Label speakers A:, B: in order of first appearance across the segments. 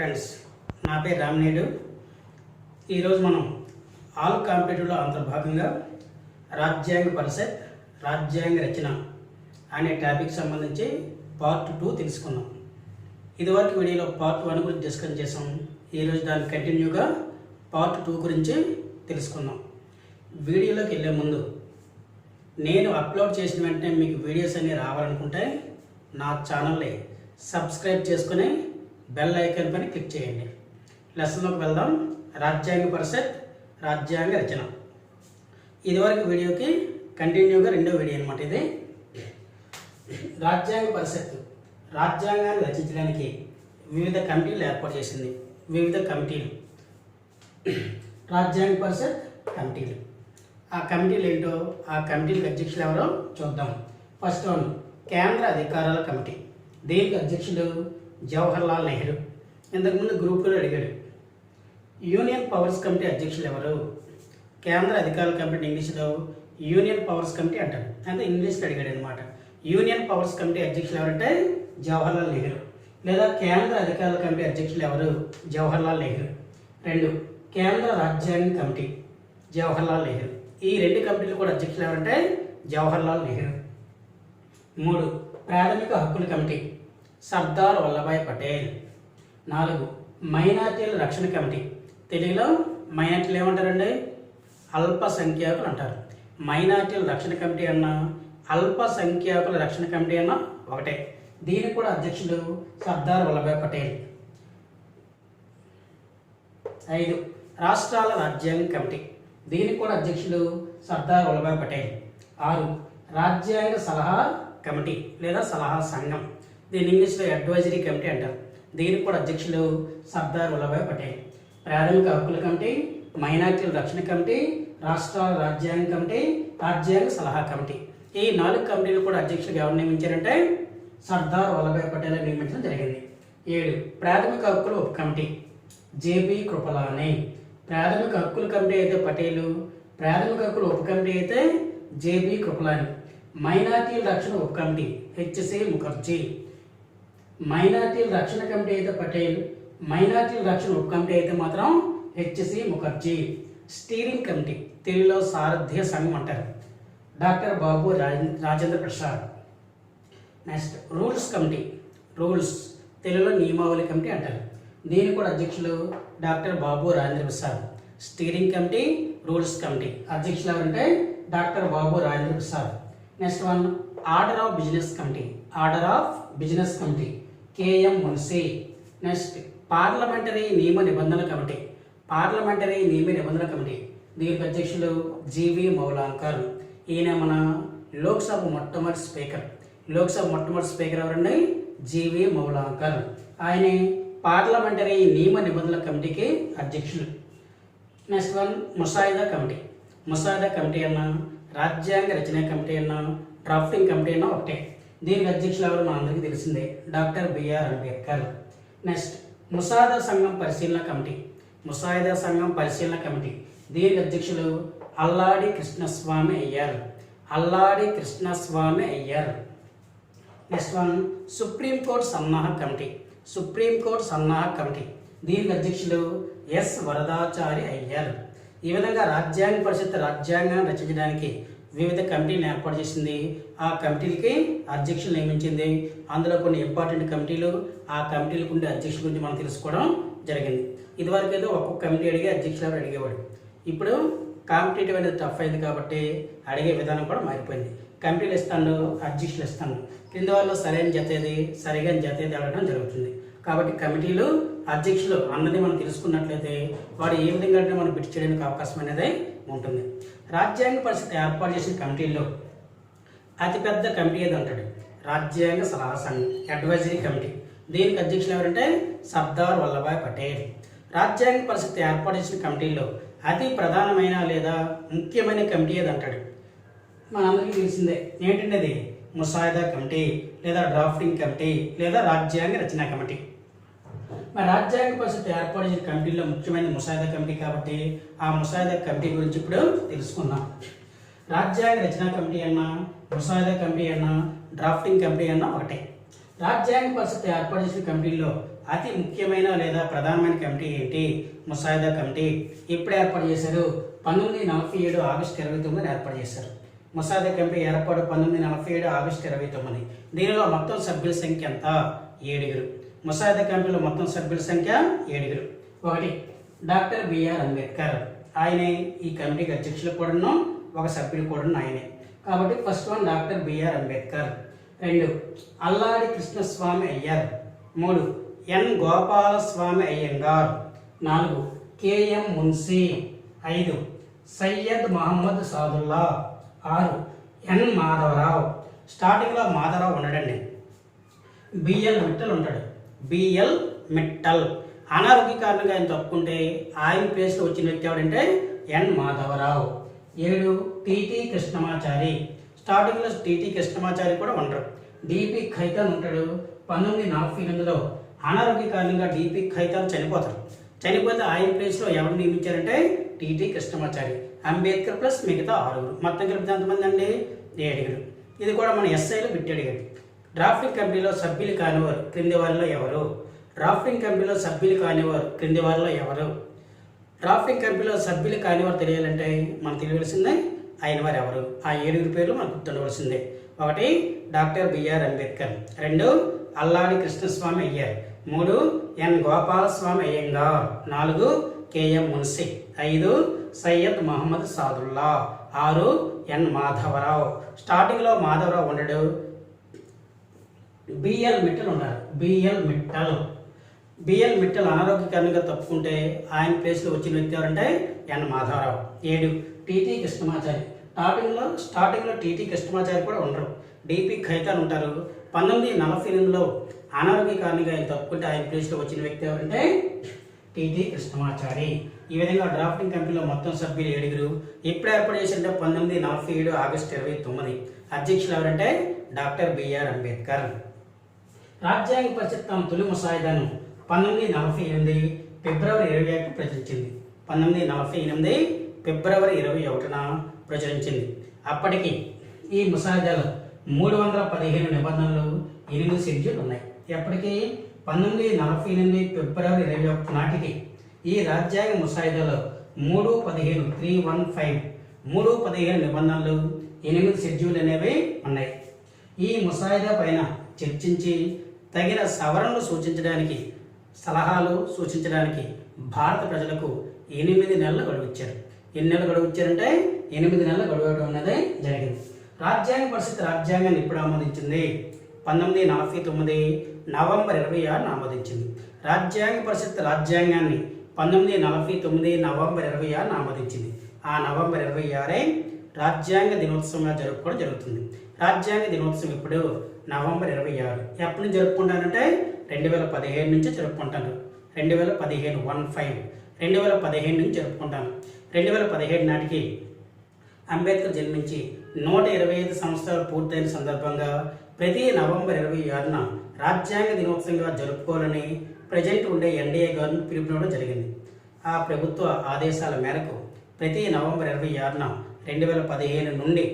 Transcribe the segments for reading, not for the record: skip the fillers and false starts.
A: Friends, నా పేరు రామినేడు. ఈరోజు మనం ఆల్ కాంపిటేటివ్లో అంతర్భాగంగా రాజ్యాంగ పరిషత్ రాజ్యాంగ రచన అనే టాపిక్ సంబంధించి పార్ట్ 2 తెలుసుకున్నాం. ఇదివరకు వీడియోలో పార్ట్ 1 గురించి డిస్కస్ చేసాం. ఈరోజు దాని కంటిన్యూగా పార్ట్ 2 గురించి తెలుసుకున్నాం. వీడియోలోకి వెళ్ళే ముందు నేను అప్లోడ్ చేసిన వెంటనే మీకు వీడియోస్ అన్నీ రావాలనుకుంటే నా ఛానల్ని సబ్స్క్రైబ్ చేసుకుని బెల్ ఐకాన్ పైన క్లిక్ చేయండి. లెసన్లోకి వెళ్దాం. రాజ్యాంగ పరిషత్ రాజ్యాంగ రచన. ఇదివరకు వీడియోకి కంటిన్యూగా రెండో వీడియో అనమాట ఇది. రాజ్యాంగ పరిషత్ రాజ్యాంగాన్ని రచించడానికి వివిధ కమిటీలు ఏర్పాటు చేసింది. వివిధ కమిటీలు రాజ్యాంగ పరిషత్ కమిటీలు. ఆ కమిటీలు ఏంటో, ఆ కమిటీలకు అధ్యక్షులు ఎవరో చూద్దాం. ఫస్ట్ వన్, కేంద్ర అధికారాల కమిటీ. దీనికి అధ్యక్షుడు జవహర్లాల్ నెహ్రూ. ఇంతకుముందు గ్రూపులో అడిగాడు. యూనియన్ పవర్స్ కమిటీ అధ్యక్షులు ఎవరు? కేంద్ర అధికారుల కమిటీ ఇంగ్లీష్లో యూనియన్ పవర్స్ కమిటీ అంటారు. అంటే ఇంగ్లీష్లో అడిగాడు అనమాట. యూనియన్ పవర్స్ కమిటీ అధ్యక్షులు ఎవరంటే జవహర్లాల్ నెహ్రూ. లేదా కేంద్ర అధికారుల కమిటీ అధ్యక్షులు ఎవరు? జవహర్లాల్ నెహ్రూ. 2, కేంద్ర రాజ్యాంగ కమిటీ జవహర్లాల్ నెహ్రూ. ఈ రెండు కమిటీలు కూడా అధ్యక్షులు ఎవరంటే జవహర్లాల్ నెహ్రూ. 3, ప్రాథమిక హక్కుల కమిటీ సర్దార్ వల్లభాయ్ పటేల్. 4, మైనార్టీల రక్షణ కమిటీ. తెలుగులో మైనార్టీలు ఏమంటారండి? అల్పసంఖ్యాకులు అంటారు. మైనార్టీల రక్షణ కమిటీ అన్నా అల్పసంఖ్యాకుల రక్షణ కమిటీ అన్నా ఒకటే. దీనికి కూడా అధ్యక్షుడు సర్దార్ వల్లభాయ్ పటేల్. 5, రాష్ట్రాల రాజ్యాంగ కమిటీ. దీనికి కూడా అధ్యక్షుడు సర్దార్ వల్లభాయ్ పటేల్. 6, రాజ్యాంగ సలహా కమిటీ లేదా సలహా సంఘం. దీని ఇంగ్లీష్లో అడ్వైజరీ కమిటీ అంటారు. దీనికి కూడా అధ్యక్షులు సర్దార్ వల్లభాయ్ పటేల్. ప్రాథమిక హక్కుల కమిటీ, మైనార్టీల రక్షణ కమిటీ, రాష్ట్రాల రాజ్యాంగ కమిటీ, రాజ్యాంగ సలహా కమిటీ. ఈ 4 కమిటీలు కూడా అధ్యక్షులుగా ఎవరు నియమించారంటే సర్దార్ వల్లభాయ్ పటేల్ నియమించడం జరిగింది. 7, ప్రాథమిక హక్కుల ఉప కమిటీ జేబీ కృపలాని. ప్రాథమిక హక్కుల కమిటీ అయితే పటేలు, ప్రాథమిక హక్కుల ఉప కమిటీ అయితే జేబీ కృపలాని. మైనార్టీల రక్షణ ఉప కమిటీ హెచ్సి ముఖర్జీ. మైనార్టీల రక్షణ కమిటీ అయితే పటేల్, మైనార్టీల రక్షణ ఉప కమిటీ అయితే మాత్రం హెచ్సి ముఖర్జీ. స్టీరింగ్ కమిటీ తెలుగులో సారథ్య సంఘం అంటారు. Doctor Babu Rajendra Prasad. Next, rules committee. Rules తెలుగులో నియమావళి కమిటీ అంటారు. దీనికి కూడా అధ్యక్షులు doctor Babu Rajendra Prasad. Steering committee, rules committee అధ్యక్షులు ఎవరంటే doctor Babu Rajendra Prasad. Next one, order of business committee. Order of business committee KM Munshi. Next, parliamentary నియమ నిబంధనల కమిటీ. పార్లమెంటరీ నియమ నిబంధనల కమిటీ దీనికి అధ్యక్షులు జీవి మౌలాంకర్. ఈయన మన లోక్సభ మొట్టమొదటి స్పీకర్. లోక్సభ మొట్టమొదటి స్పీకర్ ఎవరండి? జీవి మౌలాంకర్. ఆయన పార్లమెంటరీ నియమ నిబంధనల కమిటీకి అధ్యక్షులు. నెక్స్ట్ వన్, ముసాయిదా కమిటీ. ముసాయిదా కమిటీ అన్నా రాజ్యాంగ రచన కమిటీ అన్నా డ్రాఫ్టింగ్ కమిటీ అన్నా ఒకటే. దీనికి అధ్యక్షులు ఎవరు మన అందరికీ తెలిసిందే, డాక్టర్ బిఆర్ అంబేద్కర్. నెక్స్ట్, ముసాయిదా సంఘం పరిశీలన కమిటీ. ముసాయిదా సంఘం పరిశీలన కమిటీ దీనికి అధ్యక్షులు Alladi Krishnaswamy Ayyar. Alladi Krishnaswamy Ayyar. Next one, supreme court సన్నాహ కమిటీ. సుప్రీంకోర్టు సన్నాహ కమిటీ దీనికి అధ్యక్షులు ఎస్ వరదాచారి అయ్యర్. ఈ విధంగా రాజ్యాంగ పరిషత్ రాజ్యాంగాన్ని రచించడానికి వివిధ కమిటీలను ఏర్పాటు చేసింది. ఆ కమిటీలకి అధ్యక్షులు నియమించింది. అందులో కొన్ని ఇంపార్టెంట్ కమిటీలు, ఆ కమిటీలకు ఉండే అధ్యక్షుల గురించి మనం తెలుసుకోవడం జరిగింది. ఇదివరకు ఏదో ఒక్కొక్క కమిటీ అడిగి అధ్యక్షులు ఎవరు అడిగేవాడు. ఇప్పుడు కాంపిటేటివ్ అనేది టఫ్ అయింది కాబట్టి అడిగే విధానం కూడా మారిపోయింది. కమిటీలు ఇస్తాను, అధ్యక్షులు ఇస్తాను, కింద వాళ్ళు సరైన జతేది సరిగా జతేది అడగడం జరుగుతుంది. కాబట్టి కమిటీలు అధ్యక్షులు అన్నది మనం తెలుసుకున్నట్లయితే వాడు ఏ విధంగా మనం బిట్ చేయడానికి అవకాశం అనేది ఉంటుంది. రాజ్యాంగ పరిషత్ ఏర్పాటు చేసిన కమిటీల్లో అతిపెద్ద కమిటీ ఏది అంటాడు? రాజ్యాంగ సలహా సంఘం, అడ్వైజరీ కమిటీ. దీనికి అధ్యక్షులు ఎవరంటే సర్దార్ వల్లభాయ్ పటేల్. రాజ్యాంగ పరిషత్ ఏర్పాటు చేసిన కమిటీల్లో అతి ప్రధానమైన లేదా ముఖ్యమైన కమిటీ ఏది అంటాడు? మనందరికీ తెలిసిందే ఏంటంటే అది ముసాయిదా కమిటీ లేదా డ్రాఫ్టింగ్ కమిటీ లేదా రాజ్యాంగ రచన కమిటీ. మరి రాజ్యాంగ పరిషత్ ఏర్పాటు చేసిన కమిటీలో ముఖ్యమైన ముసాయిదా కమిటీ కాబట్టి ఆ ముసాయిదా కమిటీ గురించి ఇప్పుడు తెలుసుకుందాం. రాజ్యాంగ రచన కమిటీ అన్నా ముసాయిదా కమిటీ అన్నా డ్రాఫ్టింగ్ కమిటీ అన్నా ఒకటే. రాజ్యాంగ పరిషత్ ఏర్పాటు చేసిన కమిటీల్లో అతి ముఖ్యమైన లేదా ప్రధానమైన కమిటీ ఏంటి? ముసాయిదా కమిటీ. ఎప్పుడు ఏర్పాటు చేశారు? 1947 ఆగస్టు 29 ఏర్పాటు చేశారు. ముసాయిదా కమిటీ ఏర్పాటు 1947 ఆగస్టు 29. దీనిలో మొత్తం సభ్యుల సంఖ్య ఎంత? 7. ముసాయిదా కమిటీలో మొత్తం సభ్యుల సంఖ్య 7. 1. Doctor B R Ambedkar. ఆయనే ఈ కమిటీకి అధ్యక్షులు కూడాను, ఒక సభ్యుడు కూడా ఆయనే. కాబట్టి first one doctor B R Ambedkar. 2. Alladi Krishnaswamy Iyer. 3. N Gopalaswami Ayyangar. 4. K M Munshi. 5. Syed Mohammed Saadulla. 6. N Madhavarao. స్టార్టింగ్లో మాధవరావు ఉండడండి, బిఎల్ మిట్టల్ ఉంటాడు. బిఎల్ మిట్టల్ అనారోగ్య కారణంగా ఆయన తప్పుకుంటే ఆయన ప్లేస్లో వచ్చిన వ్యక్తి ఎవడంటే ఎన్ మాధవరావు. 7. టిటి కృష్ణమాచారి. స్టార్టింగ్లో టిటి కృష్ణమాచారి కూడా ఉండరు. డిపి ఖైతాన్ ఉంటాడు. 1948లో అనారోగ్య కారణంగా డిపి ఖైతాన్ చనిపోతారు. చనిపోతే ఆయన ప్లేస్లో ఎవరు నియమించారంటే టిటి కృష్ణమాచారి. అంబేద్కర్ ప్లస్ మిగతా 6. మొత్తం కలిపితే ఎంతమంది అండి? 7. ఇది కూడా మన ఎస్ఐలో పెట్టాడు. డ్రాఫ్టింగ్ కమిటీలో సభ్యులు కానివారు క్రింది వారిలో ఎవరు? డ్రాఫ్టింగ్ కమిటీలో సభ్యులు కానివారు క్రింది వారిలో ఎవరు? డ్రాఫ్టింగ్ కమిటీలో సభ్యులు కానివారు తెలియాలంటే మనం తెలియవలసిందే ఆయన వారు ఎవరు? ఆ 7 పేర్లు మనకు గుర్తుండవలసిందే. 1. Doctor B R Ambedkar. 2. Alladi Krishnaswamy Iyer. 3. N Gopalaswami Ayyangar. 4. K M Munshi. 5. Syed Mohammed Saadulla. 6. N Madhavarao. స్టార్టింగ్లో మాధవరావు ఉండడు, బిఎల్ మిట్టల్ ఉన్నారు. బిఎల్ మిట్టల్ అనారోగ్య కారణంగా తప్పుకుంటే ఆయన ప్లేస్లో వచ్చిన వ్యక్తి ఎవరంటే ఎన్ మాధవరావు. 7. టిటి కృష్ణమాచారి. స్టార్టింగ్లో టిటి కృష్ణమాచారి కూడా ఉండరు. డిపి ఖైతాన్ ఉంటారు. 1948లో అనారోగ్య కారణంగా ఆయన తప్పుకుంటే ఆయన ప్లేస్లో వచ్చిన వ్యక్తి ఎవరంటే టిటి కృష్ణమాచారి. ఈ విధంగా డ్రాఫ్టింగ్ కమిటీలో మొత్తం సభ్యులు 7. ఎప్పుడు ఏర్పాటు చేశారంటే 1947 ఆగస్టు 29. అధ్యక్షులు ఎవరంటే డాక్టర్ బిఆర్ అంబేద్కర్. రాజ్యాంగ పరిషత్ తమ తొలి ముసాయిదాను 1948 ఫిబ్రవరి 21 ప్రచురించింది. 1948 ఫిబ్రవరి 21న ప్రచురించింది. అప్పటికి ఈ ముసాయిదాలో 315 నిబంధనలు, 8 షెడ్యూల్ ఉన్నాయి. ఎప్పటికీ 1948 ఫిబ్రవరి 21 నాటికి ఈ రాజ్యాంగ ముసాయిదాలో 315 నిబంధనలు, 8 షెడ్యూల్ అనేవి ఉన్నాయి. ఈ ముసాయిదా పైన చర్చించి తగిన సవరణలు సూచించడానికి, సలహాలు సూచించడానికి భారత ప్రజలకు 8 నెలలు గడువు ఇచ్చారు. ఎన్ని నెలలు గడువు ఇచ్చారంటే 8 నెలలు గడువు ఇవ్వడం అనేది జరిగింది. రాజ్యాంగ పరిషత్ రాజ్యాంగాన్ని ఇప్పుడు ఆమోదించింది? 1949 నవంబర్ 26 ఆమోదించింది. రాజ్యాంగ పరిషత్ రాజ్యాంగాన్ని 1949 నవంబర్ 26 ఆమోదించింది. ఆ నవంబర్ 26 రాజ్యాంగ దినోత్సవంగా జరుపుకోవడం జరుగుతుంది. రాజ్యాంగ దినోత్సవం ఇప్పుడు నవంబర్ 26. ఎప్పటి నుంచి జరుపుకుంటానంటే 2015 నుంచి జరుపుకుంటాను. 2015 నుంచి జరుపుకుంటాను. 2017 నాటికి అంబేద్కర్ జన్మించి 125 సంవత్సరాలు పూర్తయిన సందర్భంగా ప్రతి నవంబర్ 26న రాజ్యాంగ దినోత్సవంగా జరుపుకోవాలని ప్రజెంట్ ఉండే ఎన్డీఏ గవర్నమెంట్ పిలుపునివ్వడం జరిగింది. ఆ ప్రభుత్వ ఆదేశాల మేరకు ప్రతి నవంబర్ 26న 2015 నుండి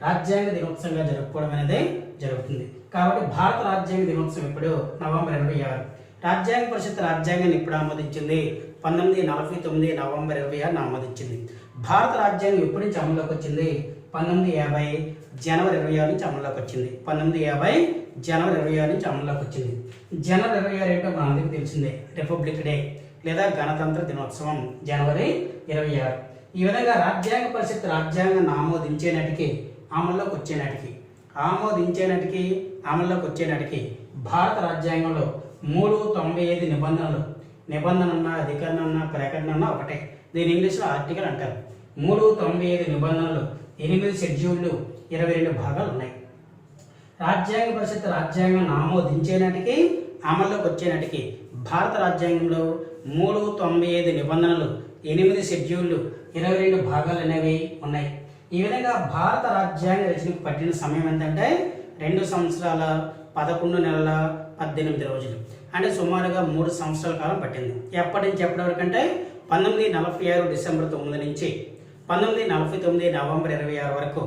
A: రాజ్యాంగ దినోత్సవంగా జరుపుకోవడం అనేది జరుగుతుంది. కాబట్టి భారత రాజ్యాంగ దినోత్సవం ఇప్పుడు నవంబర్ 26. రాజ్యాంగ పరిషత్ రాజ్యాంగాన్ని ఇప్పుడు ఆమోదించింది? 1949 నవంబర్ 26 ఆమోదించింది. భారత రాజ్యాంగం ఎప్పటి నుంచి అమల్లోకి వచ్చింది? 1950 జనవరి 26 నుంచి అమల్లోకి వచ్చింది. 1950 జనవరి 26 నుంచి అమల్లోకి వచ్చింది. జనవరి 26 ఏంటో మన అందరికీ తెలిసిందే, రిపబ్లిక్ డే లేదా గణతంత్ర దినోత్సవం జనవరి 26. ఈ విధంగా రాజ్యాంగ పరిషత్ రాజ్యాంగాన్ని ఆమోదించే నాటికి భారత రాజ్యాంగంలో 395 నిబంధనన్న, అధికరణ, ప్రకటన ఒకటే. దీని ఇంగ్లీష్లో ఆర్టికల్ అంటారు. 395 నిబంధనలు, 8 షెడ్యూళ్ళు, 22 భాగాలు ఉన్నాయి. రాజ్యాంగ పరిషత్ రాజ్యాంగాన్ని ఆమోదించే నాటికి, అమల్లోకి వచ్చే నాటికి భారత రాజ్యాంగంలో 395 నిబంధనలు, 8 షెడ్యూళ్ళు, 22 భాగాలు అనేవి ఉన్నాయి. ఈ విధంగా భారత రాజ్యాంగ రచనకు పట్టిన సమయం ఏంటంటే 2 సంవత్సరాల 11 నెలల 18 రోజులు, అంటే సుమారుగా 3 సంవత్సరాల కాలం పట్టింది. ఎప్పటి నుంచి ఎప్పటి వరకు అంటే 1946 డిసెంబర్ 9 నుంచి 1949 నవంబర్ 26 వరకు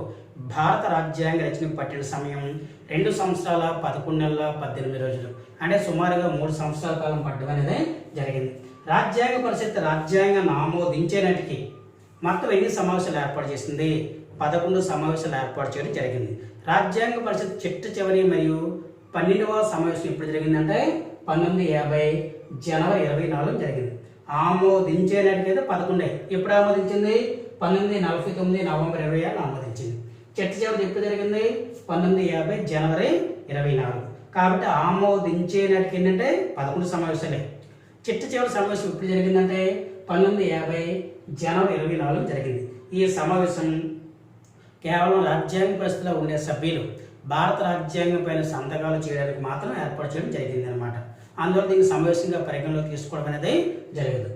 A: భారత రాజ్యాంగ రచనకు పట్టిన సమయం 2 సంవత్సరాల 11 నెలల 18 రోజులు, అంటే సుమారుగా 3 సంవత్సరాల కాలం పట్టడం అనేది జరిగింది. రాజ్యాంగ పరిషత్ రాజ్యాంగం ఆమోదించేనాటికి మొత్తం ఎన్ని సమావేశాలు ఏర్పాటు చేసింది? 11 సమావేశాలు ఏర్పాటు చేయడం జరిగింది. రాజ్యాంగ పరిషత్ చిట్ట చివరి మరియు 12వ సమావేశం ఎప్పుడు జరిగిందంటే 1950 జనవరి 24 జరిగింది. ఆమోదించేనాటికైతే 11. ఎప్పుడు ఆమోదించింది? 1949 నవంబర్ 26 ఆమోదించింది. చిట్ట చివరి ఎప్పుడు జరిగింది? 1950 జనవరి 24. కాబట్టి ఆమోదించేనాటికి ఏంటంటే 11 సమావేశాలే. చిట్ట చివరి సమావేశం ఎప్పుడు జరిగిందంటే 1950 జనవరి 24 జరిగింది. ఈ సమావేశం కేవలం రాజ్యాంగ పరిస్థితిలో ఉండే సభ్యులు భారత రాజ్యాంగం పైన సంతకాలు చేయడానికి మాత్రం ఏర్పాటు చేయడం జరిగింది అనమాట. అందువల్ల దీన్ని సమావేశంగా పరిగణలోకి తీసుకోవడం అనేది జరగదు.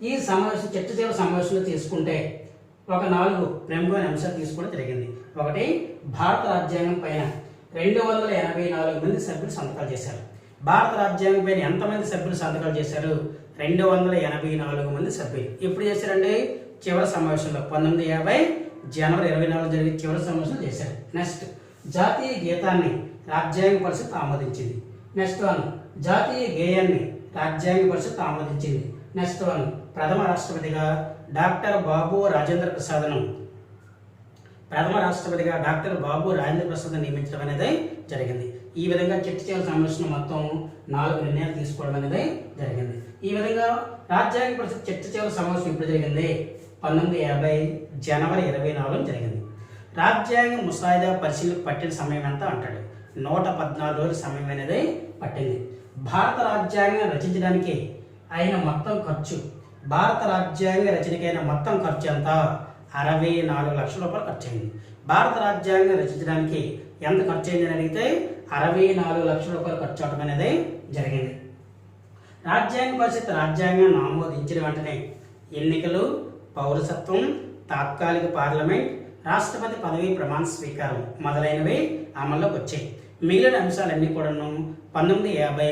A: ఈ సమావేశం చిట్ట చివరి సమావేశంలో తీసుకుంటే ఒక 4 ప్రముఖమైన అంశాలు తీసుకోవడం జరిగింది. ఒకటి, భారత రాజ్యాంగం పైన 284 మంది సభ్యులు సంతకాలు చేశారు. భారత రాజ్యాంగం పైన ఎంతమంది సభ్యులు సంతకాలు చేశారు? 284 మంది సభ్యులు. ఎప్పుడు చేశారండి? చివరి సమావేశంలో 1950 జనవరి 24 జరిగే చివరి సమావేశంలో చేశారు. నెక్స్ట్, జాతీయ గీతాన్ని రాజ్యాంగ పరిషత్ ఆమోదించింది. నెక్స్ట్ వన్, జాతీయ గేయాన్ని రాజ్యాంగ పరిషత్ ఆమోదించింది. నెక్స్ట్ వన్, ప్రథమ రాష్ట్రపతిగా డాక్టర్ బాబు రాజేంద్ర ప్రసాద్ను నియమించడం అనేది జరిగింది. ఈ విధంగా చిట్ట చివరి సమావేశంలో మొత్తం 4 నిర్ణయాలు తీసుకోవడం అనేది జరిగింది. ఈ విధంగా రాజ్యాంగ పరిషత్ చిట్ట చివరి సమావేశం ఎప్పుడు జరిగింది? 1950 జనవరి 24 జరిగింది. రాజ్యాంగ ముసాయిదా పరిశీలనకు పట్టిన సమయం ఎంత అంటాడు? 114 రోజుల సమయం అనేది పట్టింది. భారత రాజ్యాంగం రచించడానికి అయిన మొత్తం ఖర్చు, భారత రాజ్యాంగ రచనకైన మొత్తం ఖర్చు ఎంత? 64 లక్షల రూపాయలు ఖర్చు అయింది. భారత రాజ్యాంగం రచించడానికి ఎంత ఖర్చు అయింది అని అడిగితే 64 లక్షల రూపాయలు ఖర్చు అవడం అనేది జరిగింది. రాజ్యాంగ పరిషత్ రాజ్యాంగాన్ని ఆమోదించిన వెంటనే ఎన్నికలు, పౌరసత్వం, తాత్కాలిక పార్లమెంట్, రాష్ట్రపతి పదవి ప్రమాణ స్వీకారం మొదలైనవి అమల్లోకి వచ్చాయి. మిగిలిన అంశాలన్నీ కూడాను 1950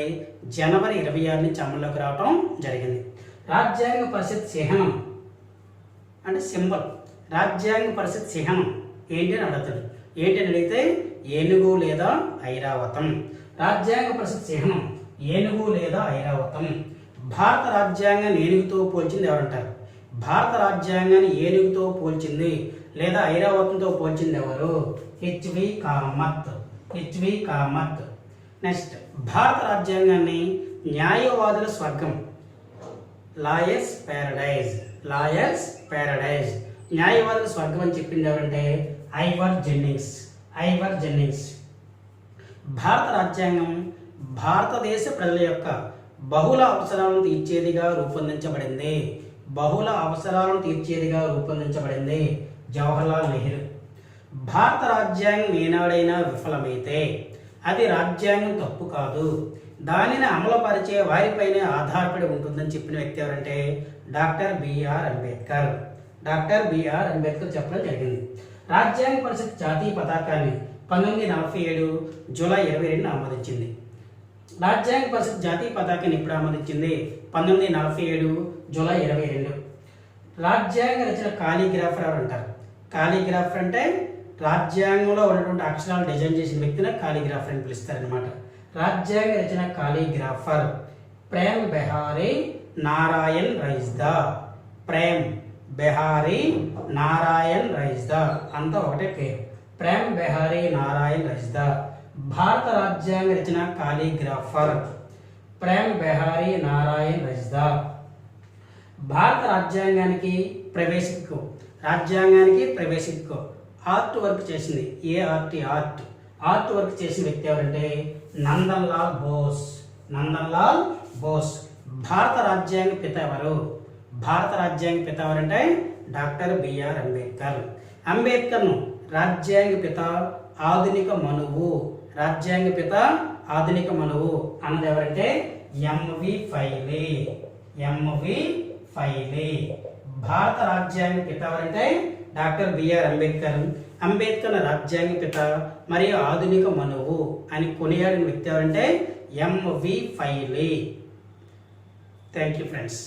A: జనవరి 26 నుంచి అమల్లోకి రావడం జరిగింది. రాజ్యాంగ పరిషత్ చిహ్నం అంటే సింబల్, రాజ్యాంగ పరిషత్ చిహ్నం ఏంటి అని అడుగుతాడు. ఏంటి అని అడిగితే ఏనుగు లేదా ఐరావతం. రాజ్యాంగ పరిషత్ చిహ్నం ఏనుగు లేదా ఐరావతం. భారత రాజ్యాంగాన్ని ఏనుగుతో పోల్చింది ఎవరంటారు? భారత రాజ్యాంగాన్ని ఏనుగుతో పోల్చింది లేదా ఐరావతంతో పోల్చింది ఎవరు? హెచ్వి కామత్. నెక్స్ట్, భారత రాజ్యాంగాన్ని న్యాయవాదుల స్వర్గం, లాయర్స్ ప్యారడైజ్, న్యాయవాదుల స్వర్గం అని చెప్పింది ఎవరంటే ఐవర్ జెన్నింగ్స్. భారత రాజ్యాంగం భారతదేశ ప్రజల యొక్క బహుళ అవసరాలను తీర్చేదిగా రూపొందించబడింది. జవహర్లాల్ నెహ్రూ. భారత రాజ్యాంగం ఏనాడైనా విఫలమైతే అది రాజ్యాంగం తప్పు కాదు, దానిని అమలుపరిచే వారిపైనే ఆధారపడి ఉంటుందని చెప్పిన వ్యక్తి ఎవరంటే డాక్టర్ బిఆర్ అంబేద్కర్ చెప్పడం జరిగింది. రాజ్యాంగ పరిషత్ జాతీయ పతాకాన్ని 1947 జూలై 22 ఆమోదించింది. రాజ్యాంగ పరిషత్ జాతీయ పతాకాన్ని ఎప్పుడు ఆమోదించింది? 1947 జూలై 22. రాజ్యాంగ రచన కాలిగ్రాఫర్ ఎవరు అంటారు? కాలిగ్రాఫర్ అంటే రాజ్యాంగంలో ఉన్నటువంటి అక్షరాలు డిజైన్ చేసిన వ్యక్తిని కాలిగ్రాఫర్ అని పిలుస్తారనమాట. రాజ్యాంగ రచన కాలిగ్రాఫర్ ప్రేమ్ బెహారీ నారాయణ్ రైజ్దా అంతా ఒకటే పేరు, ప్రేమ్ బెహారీ నారాయణ్ రైజ్దా. భారత రాజ్యాంగ రచన కాలిగ్రాఫర్ ప్రేమ్ బెహారీ నారాయణ్ రైజ్దా. భారత రాజ్యాంగానికి ప్రవేశికకు ఆర్ట్ వర్క్ చేసింది. ఆర్ట్ వర్క్ చేసిన వ్యక్తి ఎవరంటే నందన్లాల్ బోస్. భారత రాజ్యాంగ పిత ఎవరంటే డాక్టర్ బిఆర్ అంబేద్కర్ను రాజ్యాంగ పిత ఆధునిక మనువు అన్నది ఎవరంటే ఎంవి ఫైలీ. భారత రాజ్యాంగ పిత ఎవరంటే డాక్టర్ బిఆర్ అంబేద్కర్ రాజ్యాంగ పిత మరియు ఆధునిక మనువు అని కొనియాడిన వ్యక్తి ఎవరంటే MV Pylee. Thank you friends.